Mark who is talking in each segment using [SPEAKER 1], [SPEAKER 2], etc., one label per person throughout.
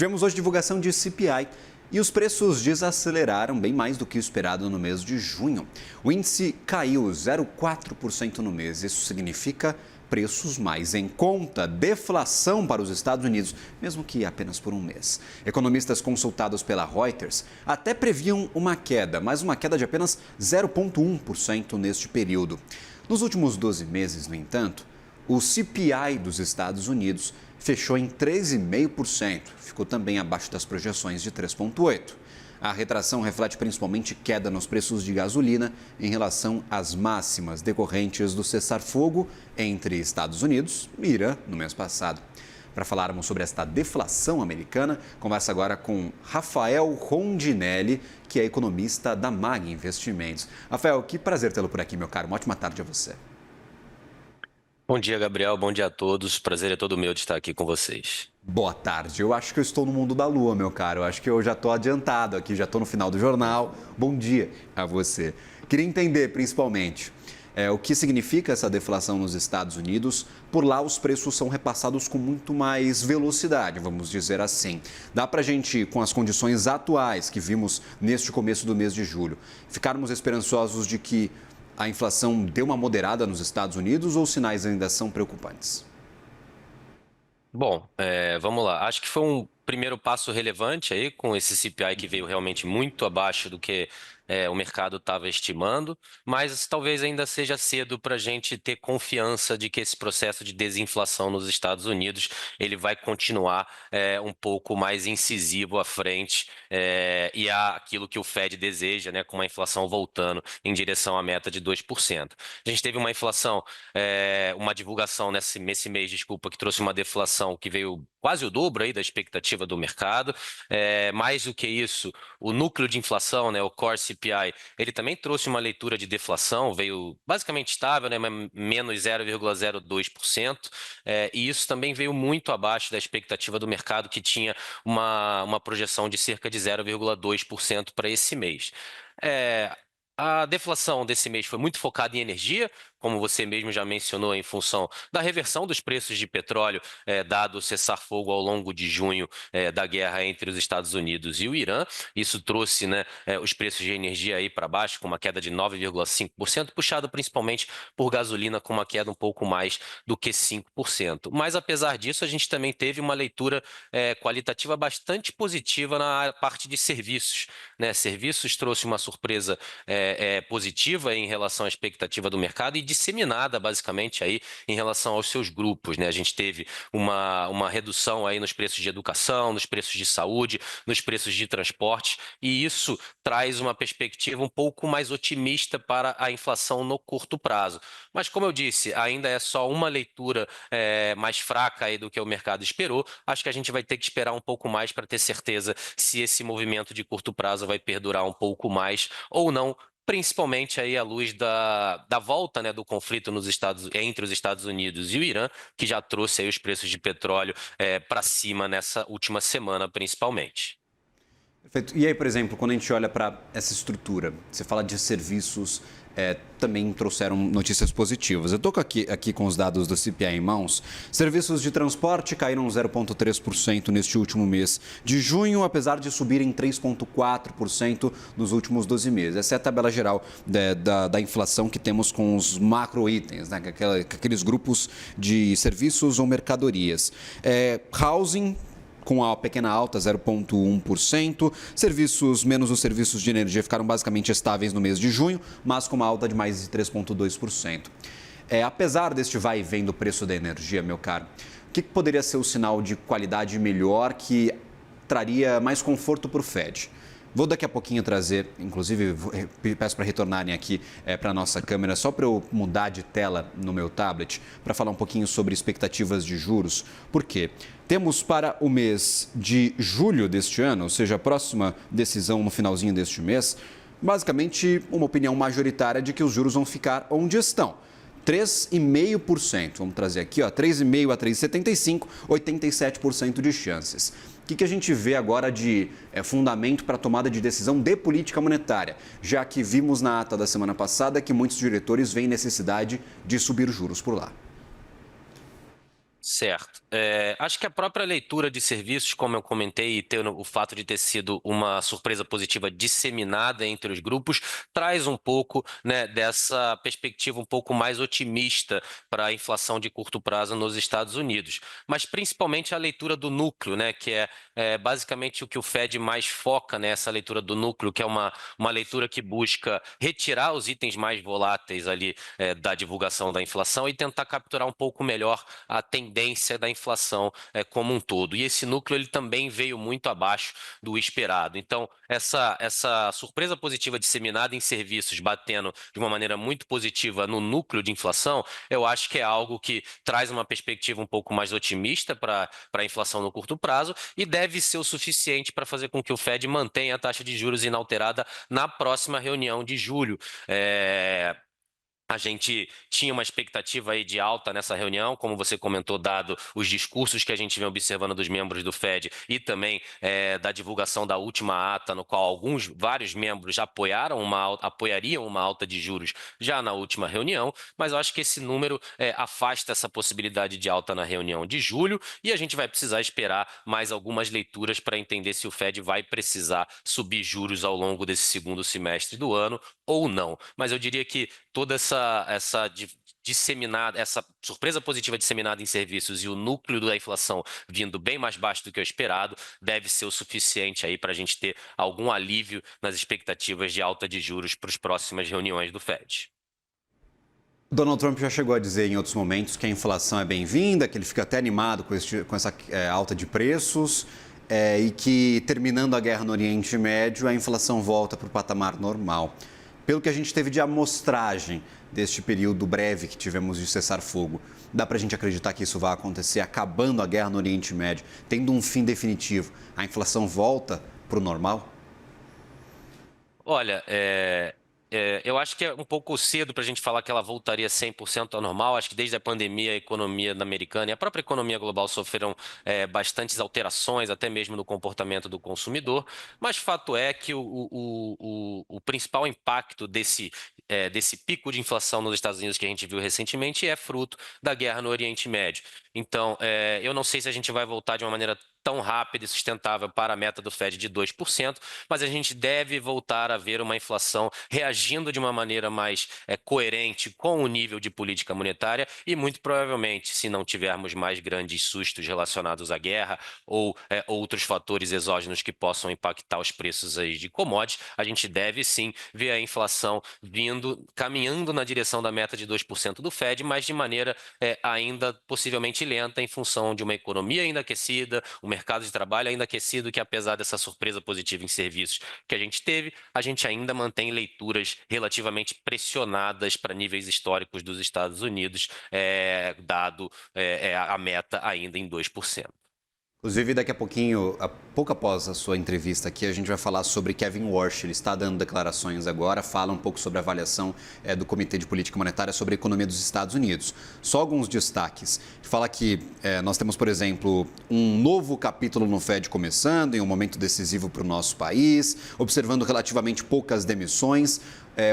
[SPEAKER 1] Tivemos hoje divulgação de CPI e os preços desaceleraram bem mais do que o esperado no mês de junho. O índice caiu 0,4% no mês. Isso significa preços mais em conta, deflação para os Estados Unidos, mesmo que apenas por um mês. Economistas consultados pela Reuters até previam uma queda, mas uma queda de apenas 0,1% neste período. Nos últimos 12 meses, no entanto, o CPI dos Estados Unidos fechou em 3,5%, ficou também abaixo das projeções de 3,8%. A retração reflete principalmente queda nos preços de gasolina em relação às máximas decorrentes do cessar-fogo entre Estados Unidos e Irã no mês passado. Para falarmos sobre esta deflação americana, conversa agora com Rafael Rondinelli, que é economista da MAG Investimentos. Rafael, que prazer tê-lo por aqui, meu caro. Uma ótima tarde a você.
[SPEAKER 2] Bom dia, Gabriel. Bom dia a todos. Prazer é todo meu de estar aqui com vocês.
[SPEAKER 1] Boa tarde. Eu acho que eu estou no mundo da lua, meu caro. Eu acho que eu já estou adiantado aqui, já estou no final do jornal. Bom dia a você. Queria entender, principalmente, o que significa essa deflação nos Estados Unidos. Por lá, os preços são repassados com muito mais velocidade, vamos dizer assim. Dá para a gente, com as condições atuais que vimos neste começo do mês de julho, ficarmos esperançosos de que a inflação deu uma moderada nos Estados Unidos ou os sinais ainda são preocupantes?
[SPEAKER 2] Bom, vamos lá. Acho que foi um primeiro passo relevante aí com esse CPI que veio realmente muito abaixo do que o mercado estava estimando, mas talvez ainda seja cedo para a gente ter confiança de que esse processo de desinflação nos Estados Unidos ele vai continuar um pouco mais incisivo à frente e aquilo que o Fed deseja, né, com uma inflação voltando em direção à meta de 2%. A gente teve uma inflação, uma divulgação nesse mês, desculpa, que trouxe uma deflação que veio quase o dobro aí da expectativa do mercado. Mais do que isso, o núcleo de inflação, né, o Core CPI, ele também trouxe uma leitura de deflação, veio basicamente estável, né, menos 0,02%, e isso também veio muito abaixo da expectativa do mercado, que tinha uma projeção de cerca de 0,2% para esse mês. A deflação desse mês foi muito focada em energia, como você mesmo já mencionou, em função da reversão dos preços de petróleo, dado o cessar-fogo ao longo de junho da guerra entre os Estados Unidos e o Irã. Isso trouxe, né, os preços de energia aí para baixo, com uma queda de 9,5%, puxado principalmente por gasolina, com uma queda um pouco mais do que 5%. Mas, apesar disso, a gente também teve uma leitura qualitativa bastante positiva na parte de serviços, né? Serviços trouxe uma surpresa positiva em relação à expectativa do mercado e disseminada basicamente aí em relação aos seus grupos, né? A gente teve uma redução aí nos preços de educação, nos preços de saúde, nos preços de transporte, e isso traz uma perspectiva um pouco mais otimista para a inflação no curto prazo. Mas, como eu disse, ainda é só uma leitura mais fraca aí do que o mercado esperou. Acho que a gente vai ter que esperar um pouco mais para ter certeza se esse movimento de curto prazo vai perdurar um pouco mais ou não, principalmente aí à luz da volta, né, do conflito entre os Estados Unidos e o Irã, que já trouxe aí os preços de petróleo para cima nessa última semana, principalmente.
[SPEAKER 1] Perfeito. E aí, por exemplo, quando a gente olha para essa estrutura, você fala de serviços, também trouxeram notícias positivas. Eu estou aqui com os dados do CPI em mãos. Serviços de transporte caíram 0,3% neste último mês de junho, apesar de subirem 3,4% nos últimos 12 meses. Essa é a tabela geral da inflação que temos com os macro itens, né? Aqueles grupos de serviços ou mercadorias. Housing, com a pequena alta, 0,1%. Serviços, menos os serviços de energia, ficaram basicamente estáveis no mês de junho, mas com uma alta de mais de 3,2%. Apesar deste vai e vem do preço da energia, meu caro, o que poderia ser o sinal de qualidade melhor que traria mais conforto para o Fed? Vou daqui a pouquinho trazer, inclusive peço para retornarem aqui para a nossa câmera, só para eu mudar de tela no meu tablet, para falar um pouquinho sobre expectativas de juros. Por quê? Temos para o mês de julho deste ano, ou seja, a próxima decisão no finalzinho deste mês, basicamente uma opinião majoritária de que os juros vão ficar onde estão. 3,5%. Vamos trazer aqui, 3,5% a 3,75%, 87% de chances. O que a gente vê agora de fundamento para a tomada de decisão de política monetária, já que vimos na ata da semana passada que muitos diretores veem necessidade de subir os juros por lá?
[SPEAKER 2] Certo. Acho que a própria leitura de serviços, como eu comentei, e ter o fato de ter sido uma surpresa positiva disseminada entre os grupos, traz um pouco, né, dessa perspectiva um pouco mais otimista para a inflação de curto prazo nos Estados Unidos. Mas principalmente a leitura do núcleo, né, que é basicamente o que o Fed mais foca nessa leitura do núcleo, que é uma leitura que busca retirar os itens mais voláteis ali da divulgação da inflação e tentar capturar um pouco melhor a tendência da inflação como um todo. E esse núcleo ele também veio muito abaixo do esperado. Então, essa surpresa positiva disseminada em serviços, batendo de uma maneira muito positiva no núcleo de inflação, eu acho que é algo que traz uma perspectiva um pouco mais otimista para a inflação no curto prazo e deve ser o suficiente para fazer com que o Fed mantenha a taxa de juros inalterada na próxima reunião de julho. A gente tinha uma expectativa aí de alta nessa reunião, como você comentou, dado os discursos que a gente vem observando dos membros do Fed e também da divulgação da última ata, no qual vários membros já apoiariam uma alta de juros já na última reunião, mas eu acho que esse número afasta essa possibilidade de alta na reunião de julho e a gente vai precisar esperar mais algumas leituras para entender se o Fed vai precisar subir juros ao longo desse segundo semestre do ano ou não. Mas eu diria que toda essa surpresa positiva disseminada em serviços e o núcleo da inflação vindo bem mais baixo do que o esperado, deve ser o suficiente aí para a gente ter algum alívio nas expectativas de alta de juros para as próximas reuniões do Fed.
[SPEAKER 1] Donald Trump já chegou a dizer em outros momentos que a inflação é bem-vinda, que ele fica até animado com essa alta de preços e que, terminando a guerra no Oriente Médio, a inflação volta para o patamar normal. Pelo que a gente teve de amostragem deste período breve que tivemos de cessar-fogo, dá para a gente acreditar que isso vai acontecer acabando a guerra no Oriente Médio, tendo um fim definitivo, a inflação volta para o normal?
[SPEAKER 2] Olha, eu acho que é um pouco cedo para a gente falar que ela voltaria 100% ao normal. Acho que desde a pandemia, a economia americana e a própria economia global sofreram bastantes alterações, até mesmo no comportamento do consumidor. Mas fato é que o principal impacto desse pico de inflação nos Estados Unidos que a gente viu recentemente é fruto da guerra no Oriente Médio. Então, eu não sei se a gente vai voltar de uma maneira tão rápida e sustentável para a meta do Fed de 2%, mas a gente deve voltar a ver uma inflação reagindo de uma maneira mais coerente com o nível de política monetária e muito provavelmente, se não tivermos mais grandes sustos relacionados à guerra ou outros fatores exógenos que possam impactar os preços aí de commodities, a gente deve sim ver a inflação caminhando na direção da meta de 2% do Fed, mas de maneira ainda possivelmente lenta em função de uma economia ainda aquecida, mercado de trabalho ainda aquecido, que apesar dessa surpresa positiva em serviços que a gente teve, a gente ainda mantém leituras relativamente pressionadas para níveis históricos dos Estados Unidos, dado a meta ainda em 2%.
[SPEAKER 1] Inclusive, daqui a pouquinho, pouco após a sua entrevista aqui, a gente vai falar sobre Kevin Warsh. Ele está dando declarações agora, fala um pouco sobre a avaliação do Comitê de Política Monetária sobre a economia dos Estados Unidos. Só alguns destaques. Fala que nós temos, por exemplo, um novo capítulo no Fed começando, em um momento decisivo para o nosso país, observando relativamente poucas demissões.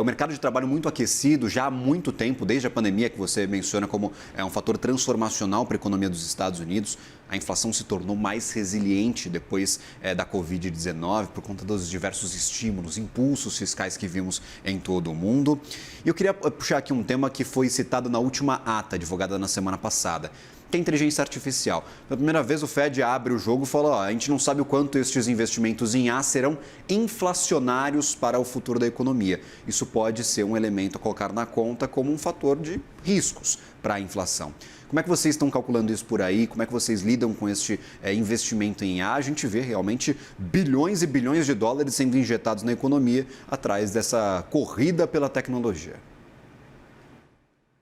[SPEAKER 1] O mercado de trabalho muito aquecido já há muito tempo, desde a pandemia, que você menciona como um fator transformacional para a economia dos Estados Unidos. A inflação se tornou mais resiliente depois da Covid-19 por conta dos diversos estímulos, impulsos fiscais que vimos em todo o mundo. E eu queria puxar aqui um tema que foi citado na última ata divulgada na semana passada, que é a inteligência artificial. Pela primeira vez, o Fed abre o jogo e fala: a gente não sabe o quanto estes investimentos em IA serão inflacionários para o futuro da economia. Isso pode ser um elemento a colocar na conta como um fator de riscos para a inflação. Como é que vocês estão calculando isso por aí? Como é que vocês lidam com este investimento em IA? A gente vê realmente bilhões e bilhões de dólares sendo injetados na economia atrás dessa corrida pela tecnologia.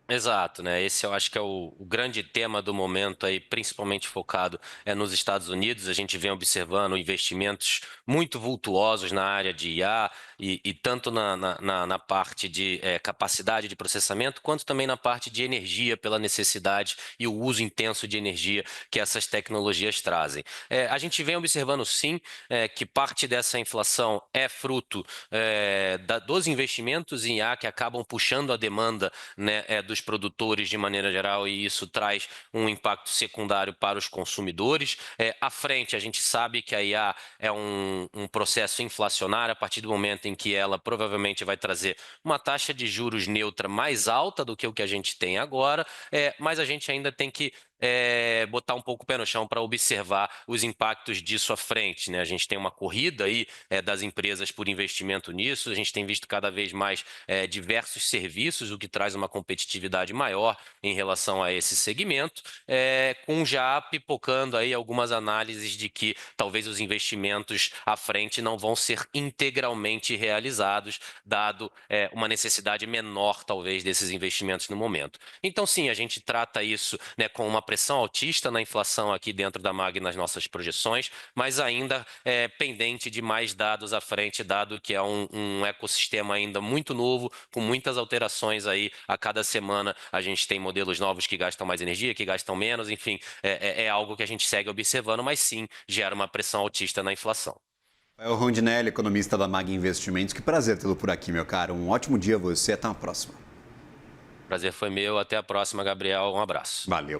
[SPEAKER 2] Exato, né? Esse eu acho que é o grande tema do momento aí, principalmente focado nos Estados Unidos. A gente vem observando investimentos muito vultuosos na área de IA e tanto na parte de capacidade de processamento, quanto também na parte de energia, pela necessidade e o uso intenso de energia que essas tecnologias trazem. A gente vem observando sim que parte dessa inflação é fruto dos investimentos em IA que acabam puxando a demanda, né, dos dos produtores de maneira geral, e isso traz um impacto secundário para os consumidores. À frente, a gente sabe que a IA é um processo inflacionário a partir do momento em que ela provavelmente vai trazer uma taxa de juros neutra mais alta do que o que a gente tem agora, mas a gente ainda tem que botar um pouco o pé no chão para observar os impactos disso à frente, né? A gente tem uma corrida aí das empresas por investimento nisso, a gente tem visto cada vez mais diversos serviços, o que traz uma competitividade maior em relação a esse segmento, com já pipocando aí algumas análises de que talvez os investimentos à frente não vão ser integralmente realizados, dado uma necessidade menor, talvez, desses investimentos no momento. Então, sim, a gente trata isso, né, com uma pressão altista na inflação aqui dentro da MAG nas nossas projeções, mas ainda pendente de mais dados à frente, dado que é um ecossistema ainda muito novo, com muitas alterações aí a cada semana. A gente tem modelos novos que gastam mais energia, que gastam menos, enfim, é algo que a gente segue observando, mas sim gera uma pressão altista na inflação.
[SPEAKER 1] Rafael Rondinelli, economista da MAG Investimentos. Que prazer tê-lo por aqui, meu caro. Um ótimo dia a você. Até a próxima.
[SPEAKER 2] Prazer foi meu. Até a próxima, Gabriel. Um abraço.
[SPEAKER 1] Valeu.